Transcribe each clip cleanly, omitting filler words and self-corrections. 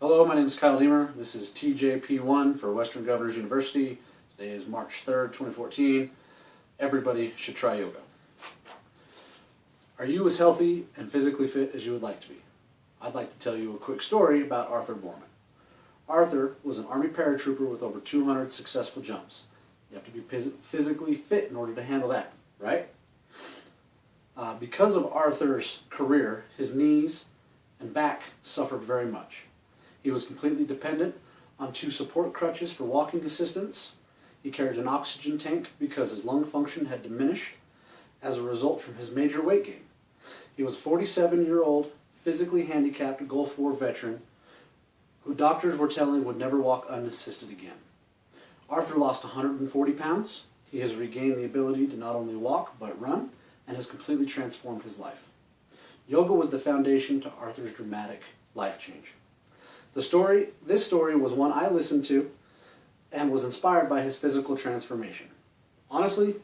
Hello, my name is Kyle Deemer. This is TJP1 for Western Governors University. Today is March 3rd, 2014. Everybody should try yoga. Are you as healthy and physically fit as you would like to be? I'd like to tell you a quick story about Arthur Borman. Arthur was an Army paratrooper with over 200 successful jumps. You have to be physically fit in order to handle that, right? Because of Arthur's career, his knees and back suffered very much. He was completely dependent on 2 support crutches for walking assistance. He carried an oxygen tank because his lung function had diminished as a result from his major weight gain. He was a 47-year-old, physically handicapped Gulf War veteran who doctors were telling would never walk unassisted again. Arthur lost 140 pounds. He has regained the ability to not only walk but run and has completely transformed his life. Yoga was the foundation to Arthur's dramatic life change. This story was one I listened to and was inspired by his physical transformation. Honestly,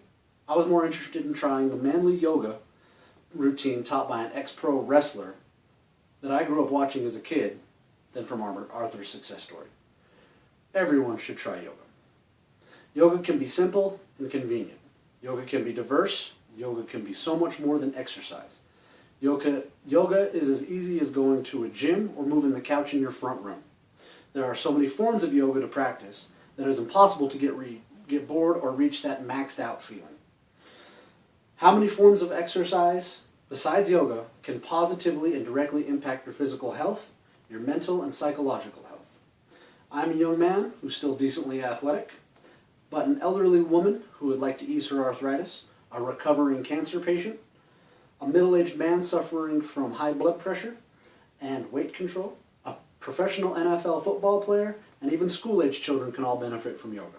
I was more interested in trying the manly yoga routine taught by an ex-pro wrestler that I grew up watching as a kid than from Arthur's success story. Everyone should try yoga. Yoga can be simple and convenient. Yoga can be diverse. Yoga can be so much more than exercise. Yoga is as easy as going to a gym or moving the couch in your front room. There are so many forms of yoga to practice that it is impossible to get bored or reach that maxed out feeling. How many forms of exercise besides yoga can positively and directly impact your physical health, your mental and psychological health? I'm a young man who's still decently athletic, but an elderly woman who would like to ease her arthritis, a recovering cancer patient, a middle-aged man suffering from high blood pressure and weight control, a professional NFL football player, and even school-age children can all benefit from yoga.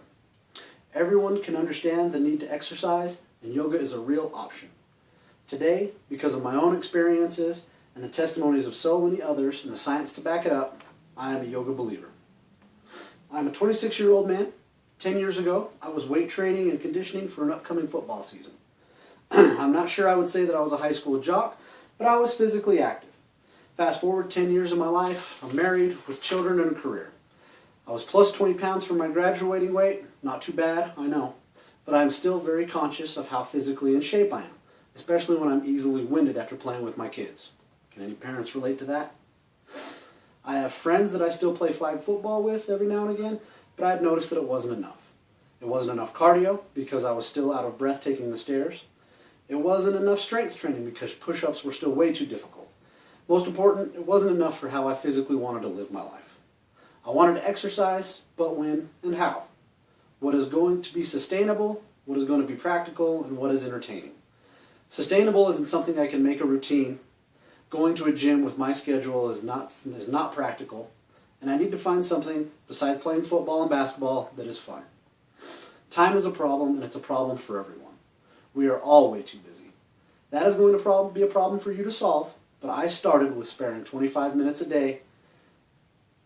Everyone can understand the need to exercise, and yoga is a real option. Today, because of my own experiences and the testimonies of so many others and the science to back it up, I am a yoga believer. I'm a 26-year-old man. 10 years ago, I was weight training and conditioning for an upcoming football season. I'm not sure I would say that I was a high school jock, but I was physically active. Fast forward 10 years of my life, I'm married with children and a career. I was plus 20 pounds from my graduating weight. Not too bad, I know. But I'm still very conscious of how physically in shape I am, especially when I'm easily winded after playing with my kids. Can any parents relate to that? I have friends that I still play flag football with every now and again, but I've noticed that it wasn't enough. It wasn't enough cardio because I was still out of breath taking the stairs. It wasn't enough strength training because push-ups were still way too difficult. Most important, it wasn't enough for how I physically wanted to live my life. I wanted to exercise, but when and how? What is going to be sustainable, what is going to be practical, and what is entertaining? Sustainable isn't something I can make a routine. Going to a gym with my schedule is not practical, and I need to find something besides playing football and basketball that is fun. Time is a problem, and it's a problem for everyone. We are all way too busy. That is going to be a problem for you to solve, but I started with sparing 25 minutes a day,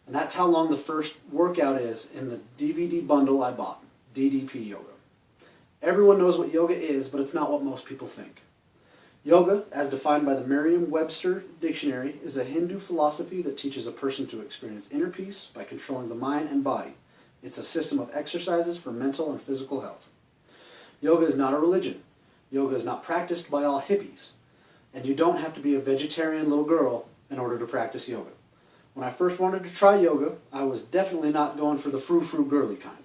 and that's how long the first workout is in the DVD bundle I bought, DDP Yoga. Everyone knows what yoga is, but it's not what most people think. Yoga, as defined by the Merriam-Webster Dictionary, is a Hindu philosophy that teaches a person to experience inner peace by controlling the mind and body. It's a system of exercises for mental and physical health. Yoga is not a religion. Yoga is not practiced by all hippies. And you don't have to be a vegetarian little girl in order to practice yoga. When I first wanted to try yoga, I was definitely not going for the frou-frou girly kind.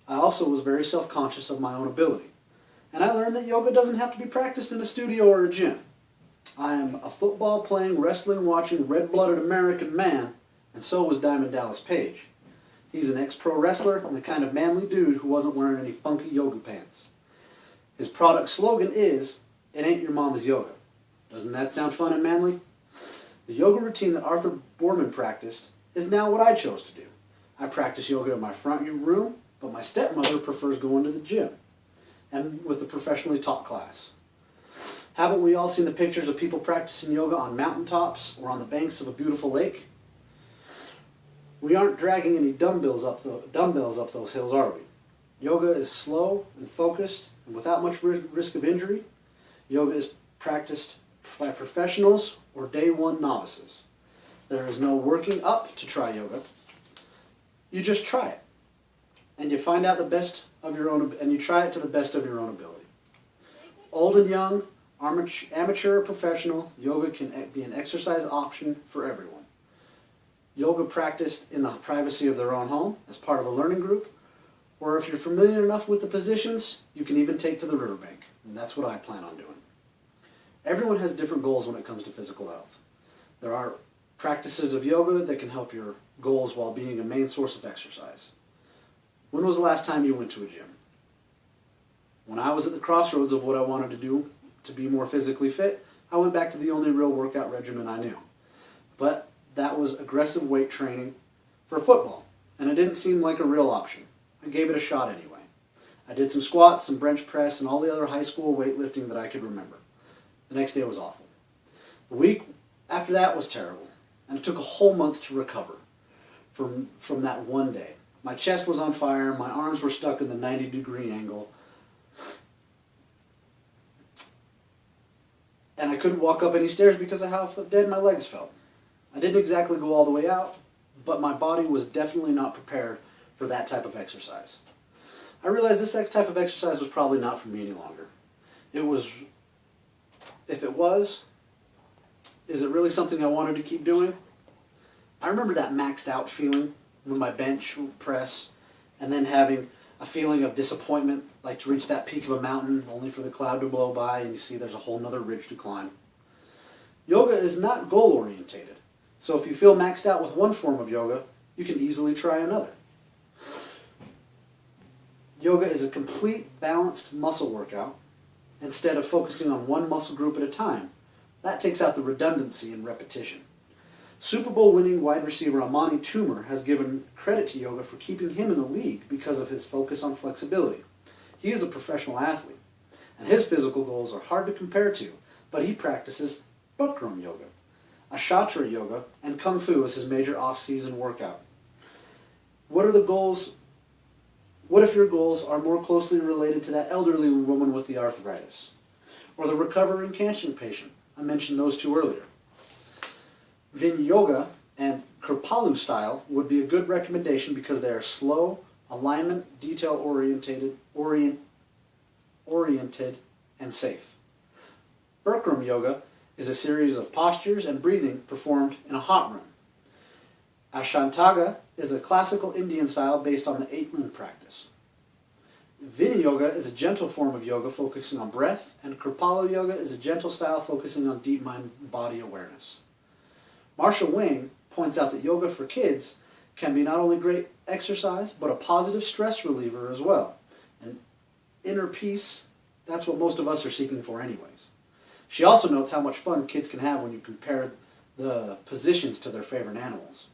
I also was very self-conscious of my own ability. And I learned that yoga doesn't have to be practiced in a studio or a gym. I am a football-playing, wrestling-watching, red-blooded American man, and so was Diamond Dallas Page. He's an ex-pro wrestler and the kind of manly dude who wasn't wearing any funky yoga pants. His product slogan is, "It ain't your mama's yoga." Doesn't that sound fun and manly? The yoga routine that Arthur Borman practiced is now what I chose to do. I practice yoga in my front room, but my stepmother prefers going to the gym and with a professionally taught class. Haven't we all seen the pictures of people practicing yoga on mountaintops or on the banks of a beautiful lake? We aren't dragging any dumbbells up those hills, are we? Yoga is slow and focused and without much risk of injury. Yoga is practiced by professionals or day one novices. There is no working up to try yoga. You just try it. And you find out the best of your own, and you try it to the best of your own ability. Old and young, amateur or professional, yoga can be an exercise option for everyone. Yoga practiced in the privacy of their own home as part of a learning group, or if you're familiar enough with the positions, you can even take to the riverbank. And that's what I plan on doing. Everyone has different goals when it comes to physical health. There are practices of yoga that can help your goals while being a main source of exercise. When was the last time you went to a gym? When I was at the crossroads of what I wanted to do to be more physically fit, I went back to the only real workout regimen I knew. But that was aggressive weight training for football, and it didn't seem like a real option. I gave it a shot anyway. I did some squats, some bench press, and all the other high school weightlifting that I could remember. The next day was awful. The week after that was terrible, and it took a whole month to recover from that one day. My chest was on fire, my arms were stuck in the 90-degree angle, and I couldn't walk up any stairs because of how dead my legs felt. I didn't exactly go all the way out, but my body was definitely not prepared for that type of exercise. I realized this type of exercise was probably not for me any longer. If it was, is it really something I wanted to keep doing? I remember that maxed out feeling with my bench press, and then having a feeling of disappointment, like to reach that peak of a mountain only for the cloud to blow by and you see there's a whole nother ridge to climb. Yoga is not goal orientated, so if you feel maxed out with one form of yoga, you can easily try another. Yoga is a complete balanced muscle workout instead of focusing on one muscle group at a time. That takes out the redundancy and repetition. Super Bowl winning wide receiver Amani Toomer has given credit to yoga for keeping him in the league because of his focus on flexibility. He is a professional athlete, and his physical goals are hard to compare to, but he practices Bikram yoga, Ashtanga yoga, and Kung Fu as his major off-season workout. What are the goals? What if your goals are more closely related to that elderly woman with the arthritis, or the recovering cancer patient? I mentioned those two earlier. Vinyasa and Kripalu style would be a good recommendation because they are slow, alignment, detail-oriented, and safe. Bikram yoga is a series of postures and breathing performed in a hot room. Ashtanga is a classical Indian style based on the 8-limb practice. Vinyasa yoga is a gentle form of yoga focusing on breath, and Kripalu yoga is a gentle style focusing on deep mind-body awareness. Marshall Wing points out that yoga for kids can be not only great exercise, but a positive stress reliever as well. And inner peace, that's what most of us are seeking for anyways. She also notes how much fun kids can have when you compare the positions to their favorite animals.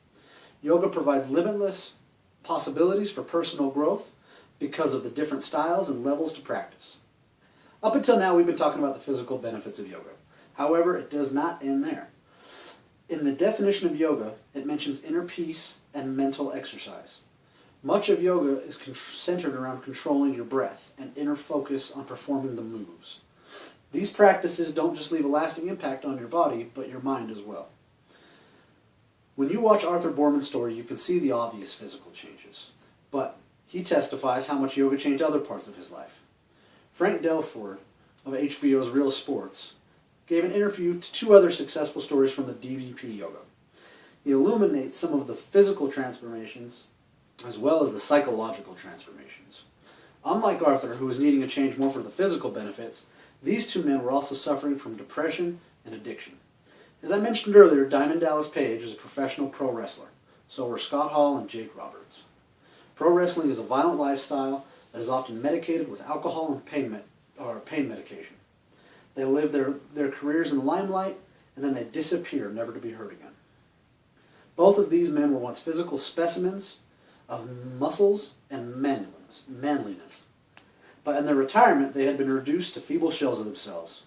Yoga provides limitless possibilities for personal growth because of the different styles and levels to practice. Up until now, we've been talking about the physical benefits of yoga. However, it does not end there. In the definition of yoga, it mentions inner peace and mental exercise. Much of yoga is centered around controlling your breath and inner focus on performing the moves. These practices don't just leave a lasting impact on your body, but your mind as well. When you watch Arthur Boorman's story, you can see the obvious physical changes, but he testifies how much yoga changed other parts of his life. Frank Delford of HBO's Real Sports gave an interview to 2 other successful stories from the DBP yoga. He illuminates some of the physical transformations as well as the psychological transformations. Unlike Arthur, who was needing a change more for the physical benefits, these 2 men were also suffering from depression and addiction. As I mentioned earlier, Diamond Dallas Page is a professional pro wrestler. So were Scott Hall and Jake Roberts. Pro wrestling is a violent lifestyle that is often medicated with alcohol and pain medication. They live their careers in the limelight, and then they disappear, never to be heard again. Both of these men were once physical specimens of muscles and manliness. But in their retirement, they had been reduced to feeble shells of themselves.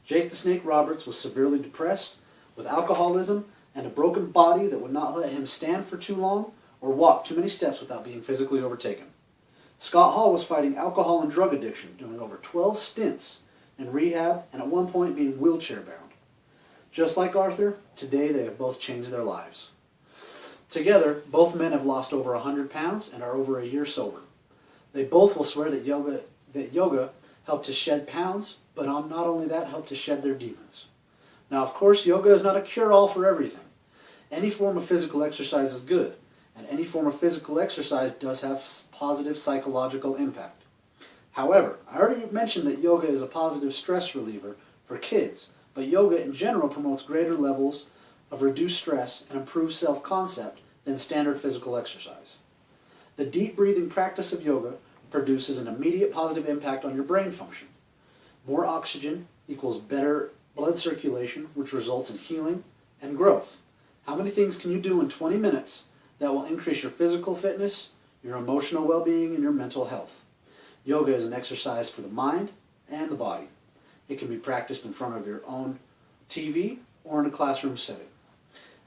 Jake the Snake Roberts was severely depressed, with alcoholism and a broken body that would not let him stand for too long or walk too many steps without being physically overtaken. Scott Hall was fighting alcohol and drug addiction, doing over 12 stints in rehab, and at one point being wheelchair bound. Just like Arthur, today they have both changed their lives. Together, both men have lost over 100 pounds and are over a year sober. They both will swear that yoga helped to shed pounds, but not only that, helped to shed their demons. Now, of course, yoga is not a cure-all for everything. Any form of physical exercise is good, and any form of physical exercise does have positive psychological impact. However, I already mentioned that yoga is a positive stress reliever for kids, but yoga in general promotes greater levels of reduced stress and improved self-concept than standard physical exercise. The deep breathing practice of yoga produces an immediate positive impact on your brain function. More oxygen equals better blood circulation, which results in healing and growth. How many things can you do in 20 minutes that will increase your physical fitness, your emotional well-being, and your mental health? Yoga is an exercise for the mind and the body. It can be practiced in front of your own TV or in a classroom setting.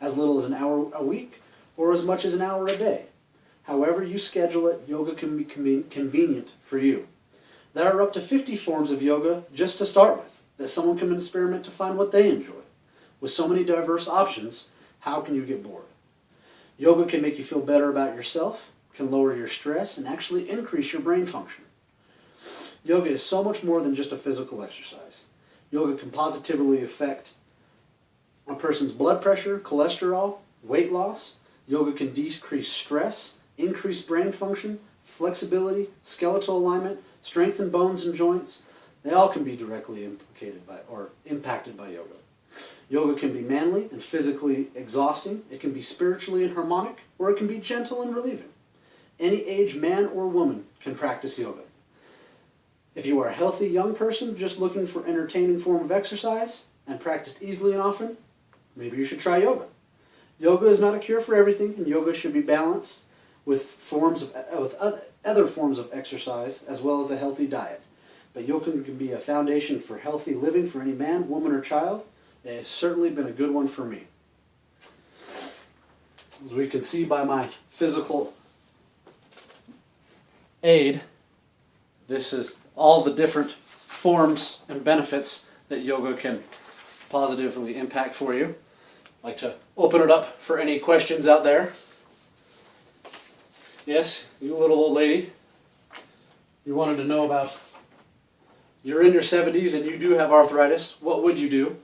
As little as an hour a week or as much as an hour a day. However you schedule it, yoga can be convenient for you. There are up to 50 forms of yoga just to start with that someone can experiment to find what they enjoy. With so many diverse options, how can you get bored? Yoga can make you feel better about yourself, can lower your stress, and actually increase your brain function. Yoga is so much more than just a physical exercise. Yoga can positively affect a person's blood pressure, cholesterol, weight loss. Yoga can decrease stress, increase brain function, flexibility, skeletal alignment, strengthen bones and joints. They all can be directly impacted by yoga. Yoga can be manly and physically exhausting. It can be spiritually and harmonic, or it can be gentle and relieving. Any age, man or woman, can practice yoga. If you are a healthy young person just looking for an entertaining form of exercise and practiced easily and often, maybe you should try yoga. Yoga is not a cure for everything, and yoga should be balanced with other forms of exercise as well as a healthy diet. But yoga can be a foundation for healthy living for any man, woman, or child. It has certainly been a good one for me. As we can see by my physical aid, this is all the different forms and benefits that yoga can positively impact for you. I'd like to open it up for any questions out there. Yes, you little old lady, you wanted to know about, you're in your 70s and you do have arthritis. What would you do?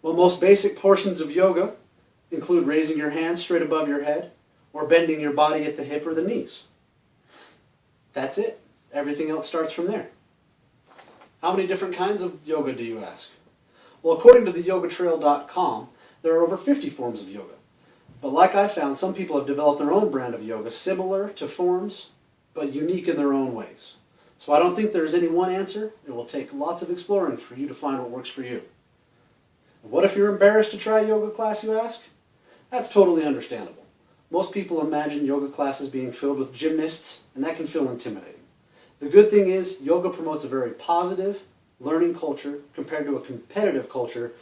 Well, most basic portions of yoga include raising your hands straight above your head or bending your body at the hip or the knees. That's it. Everything else starts from there. How many different kinds of yoga do you ask? Well, according to theyogatrail.com, there are over 50 forms of yoga. But like I found, some people have developed their own brand of yoga, similar to forms, but unique in their own ways. So I don't think there's any one answer. It will take lots of exploring for you to find what works for you. What if you're embarrassed to try a yoga class, you ask? That's totally understandable. Most people imagine yoga classes being filled with gymnasts, and that can feel intimidating. The good thing is, yoga promotes a very positive learning culture compared to a competitive culture,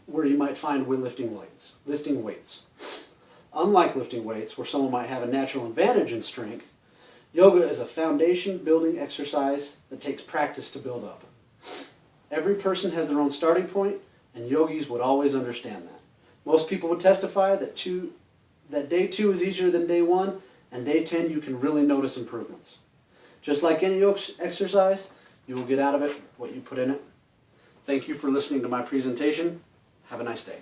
where you might find lifting weights. Unlike lifting weights, where someone might have a natural advantage in strength, yoga is a foundation-building exercise that takes practice to build up. Every person has their own starting point, and yogis would always understand that. Most people would testify that day 2 is easier than day 1, and day 10 you can really notice improvements. Just like any exercise, you will get out of it what you put in it. Thank you for listening to my presentation. Have a nice day.